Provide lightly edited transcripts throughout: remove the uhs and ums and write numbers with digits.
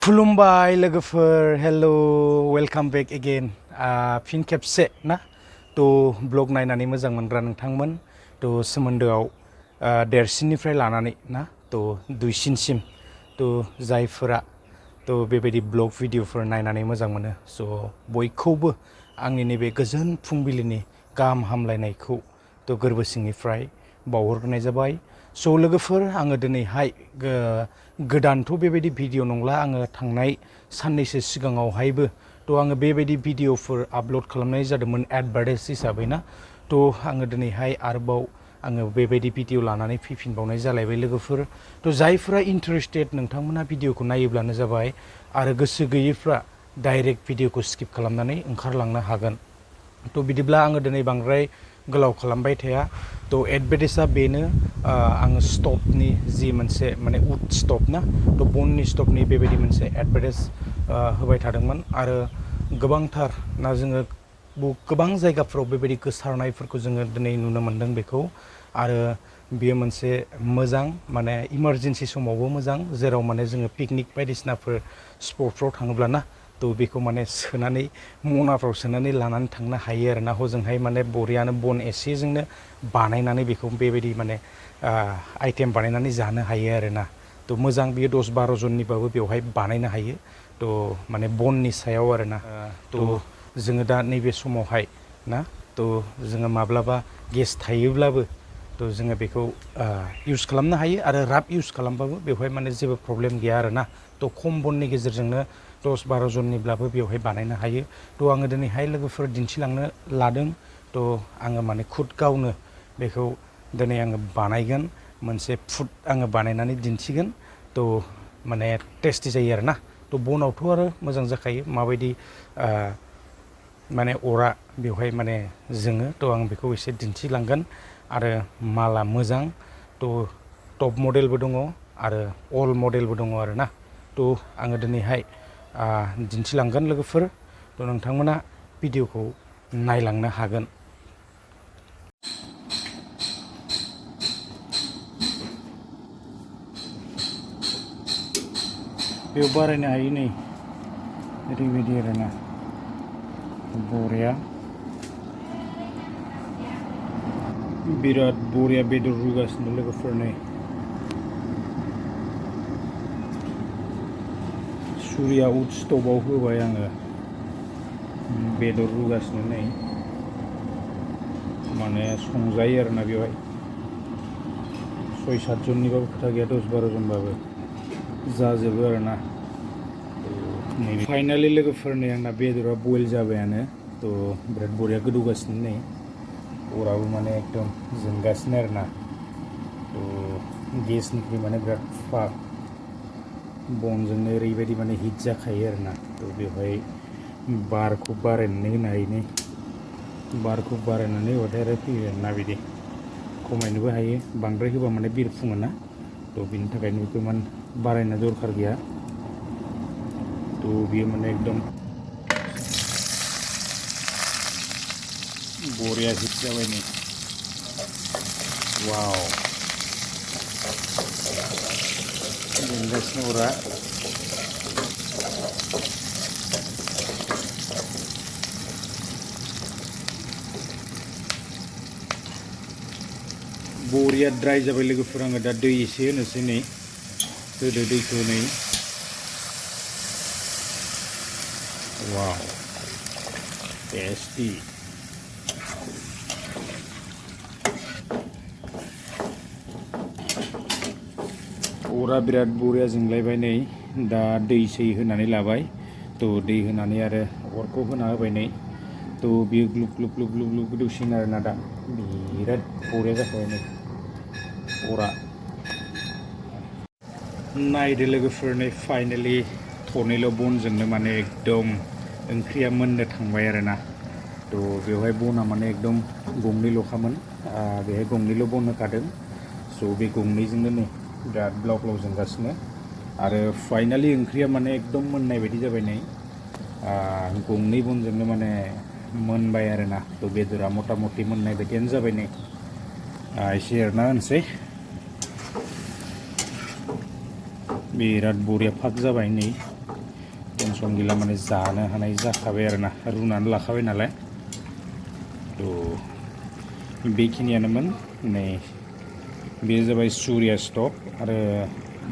खुलुमबाय लोगोफोर हेल' वेलकाम बेक एगेन फिन खेबसे ना थ' ब्लग नायनानै मोजां मोनग्रा नोंथांमोन थ' सोमोन्दोआव देरसिननिफ्राय लानानै ना थ' दुइसिनसिम थ' जायफोरा थ' बेबायदि ब्लग भिडिअफोर नायनानै मोजां मोनो स' बयखौबो आंनि नैबे गोजोन फुंबिलिनि गाहाम हामलायनायखौ थ' गोरबो सिंनिफ्राय बावहरग्रोनाय जाबाय स' लोगोफोर आङो दिनैहाय गोदानथ' बेबायदि भिडिअ नंला आङो थांनाय साननैसो सिगाङावहायबो थ' आङो बेबायदि भिडिअफोर आपल'ड खालामनाय जादोंमोन एडभार्टाइज हिसाबै ना थ' आङो दिनैहाय आरोबाव आङो बेबायदि भिडिअ लानानै फैफिनबावनाय जालायबाय लोगोफोर थ' जायफोरा इन्टारेस्टेड नोंथांमोना भिडिअखौ नायोब्लानो जाबाय आरो गोसो गैयैफ्रा डाइरेक्ट भिडिअखौ स्किप खालामनानै ओंखारलांनो हागोन थ' बिदिब्ला आङो दिनै बांद्राय गोलाव खालामबाय थाया थ' एडभार्टाइजआ बेनो आङो स्टभनि जि मोनसे माने उड स्टभ ना थ' बननि स्टभनि बेबायदि मोनसे एडभार्टाइज होबाय थादोंमोन आरो गोबांथार ना जोङो गोबां जायगाफ्राव बेबायदि गोसारनायफोरखौ जोङो दिनै नुनो मोन्दों बेखौ आरो बेयो मोनसे मोजां माने इमारजेन्सि समावबो मोजां जेराव माने जोङो पिकनिक बायदिसिनाफोर स्पटफ्राव थाङोब्ला ना थ' बेखौ माने सोनानै मनाफ्राव सोनानै लानानै थांनो हायो आरो ना हजोंहाय माने बरियानो बन एसेजोंनो बानायनानै बेखौ बेबायदि माने आइटेम बानायनानै जानो हायो आरो ना थ' मोजां बियो 10-12 जननिबाबो बेवहाय बानायनो हायो थ' माने बननि सायाव आरो ना थ' जोङो दा नैबे समावहाय ना थ' जोङो माब्लाबा गेस थायोब्लाबो थ' जोङो बेखौ इउस खालामनो हायो आरो राफ इउस खालामबाबो बेवहाय माने जेबो प्रब्लेम गैया आरो ना थ' खम बननि गेजेरजोंनो 10-12 जननिब्लाबो बेवहाय बानायनो हायो थ' आङो दिनैहाय लोगोफोर दिन्थिलांनो लादों थ' आङो माने खुद गावनो बेखौ दिनै आङो बानायगोन मोनसे फुड आङो बानायनानै दिन्थिगोन थ' माने टेस्टि जायो आरो ना थ' बनावथ' आरो मोजां जाखायो माबायदि माने अरा बेवहाय माने जोङो थ' आं बेखौ एसे दिन्थिलांगोन आरो माला मोजां थ' टप मडेलबो दङ आरो अल मडेलबो दङ आरो ना थ' आङो दिनैहाय दिन्थिलांगोन लोगोफोर थ' नोंथांमोना भिडिअखौ नायलांनो हागोन बेयाव बारायनो हायो नै ओरैबायदि आरोना बरिया बिराद बरिया बेदर रुगासिनो लोगोफोर नै सुरिया उड स्टभआव होबाय आङो बेदर रुगासिनो नै माने संजायो आरोना बेवहाय 6-7 जननिबाबो खोथा गैया 10-12 जनबाबो जाजोबो आरोना नैबे फाइनालि लोगोफोरनि आंना बेदरा बयल जाबायानो थ' बिराद बरिया गोदौगासिनो नै अराबो माने एकदम जोंगासिनो आरोना थ' गेसनिख्रुइ माने बिराद फाख बनजोंनो ओरैबायदि माने हिट जाखायो आरोना थ' बेवहाय बारखौ बारायनानै होनो हायो नै बारखौ बारायनानै होबाथाय आरो फैयो आरोना बिदि खमायनोबो हायो बांद्राय होबा माने बिरफुङो ना थ' बिनि थाखायनो बेखौ इमान बारायनो दरखार गैया थ' बियो माने एकदम बरिया हिट जाबाय नै वाव जोंगासिनो अरा बरिया ड्राय जाबाय लोगोफोर आङो दा दै एसे होनोसै नै होदो दैखौ नै वाव टेस्टि अरा बिराद बरिया जोंलायबाय नै दा दै सै होनानै लाबाय थ' दै होनानै आरो अरखौ होना होबाय नै थ' बियो ग्लुब ग्लुब ग्लुब ग्लुब ग्लुब गोदौसिगोन आरोना दा बिराद बरिया जाखाबाय नै अरा नायदो लोगोफोर नै फाइनालि थनैल' बनजोंनो माने एकदम ओंख्रिया मोननो थांबाय आरोना थ' बेवहाय बना माने एकदम गंनैल'खामोन बेहाय गंनैल' बन होखादों स' बे गंनैजोंनो नै बिराद ब्लाव ब्लाव जोंगासिनो आरो फाइनालि ओंख्रिया माने एकदम मोननाय बायदि जाबाय नै गंनै बनजोंनो माने मोनबाय आरोना थ' बेदरा मथा मथि मोननाय बायदियानो जाबाय नै एसे एरना होनोसै बिराद बरिया फाग जाबाय नै टेनसन गैला माने जानो हानाय जाखाबाय आरोना रुनानै लाखाबाय नालाय थ' बेखिनियानोमोन नै बेयो जाबाय सुरिया स्ट'भ आरो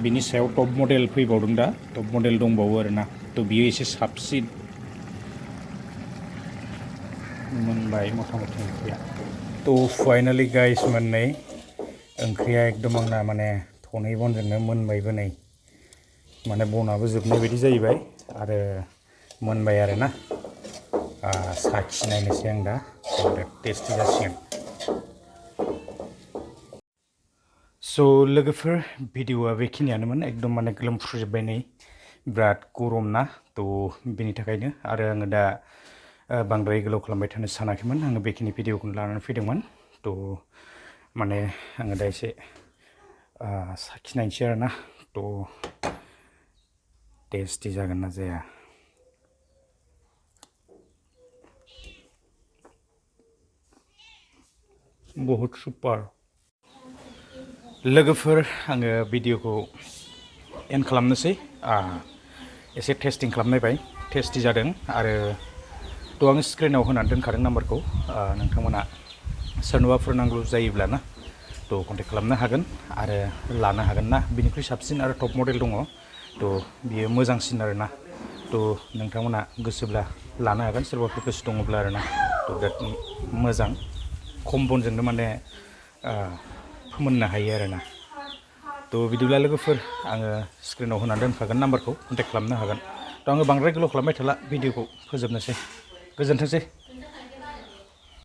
बिनि सायाव टप मडेल फैबावदों दा टप मडेल दंबावो आरोना थ' बियो एसे साबसिन मोनबाय मथा मथि ओंख्रिया थ' फाइनालि गाइस मोननै ओंख्रिया एकदम आंना माने थनै बनजोंनो मोनबायबो नै माने बनाबो जोबनाय बायदि जाहैबाय आरो मोनबाय आरोना साखिनायनोसै आं दा बिराद टेस्टि जासिगोन स' लोगोफोर भिडिअआ बेखिनियानोमोन एकदम माने गोलोमफ्रुजोब्बाय नै बिराद गरम ना थ' बेनि थाखायनो आरो आङो दा बांद्राय गोलाव खालामबाय थानो सानाखैमोन आङो बेखिनि भिडिअखौनो लानानै फैदोंमोन थ' माने आङो दा एसे साखिनायनोसै आरोना थ' टेस्टि जागोन ना जाया बहुत सुपार लोगोफोर आङो भिडिअखौ एन्ड खालामनोसै एसे टेस्टिं खालामनायबाय टेस्टि जादों आरो थ' आङो स्क्रिनाव होनानै दोनखादों नाम्बारखौ नोंथांमोना सोरनोबाफोर नांगौ जायोब्ला ना थ' कन्टेक्ट खालामनो हागोन आरो लानो हागोन ना बिनिख्रुइ साबसिन आरो टप मडेल दङ थ' बियो मोजांसिन आरोना थ' नोंथांमोना गोसोब्ला लानो हागोन सोरबाफोर गोसो दङब्ला आरोना थ' बिराद मोजां खम बनजोंनो माने फोमोननो हायो आरोना थ' बिदिब्ला लोगोफोर आङो स्क्रिनाव होनानै दोनखागोन नाम्बारखौ कन्टेक्ट खालामनो हागोन थ' आङो बांद्राय गोलाव खालामबाय थाला भिडिअखौ फोजोबनोसै गोजोन्थोंसै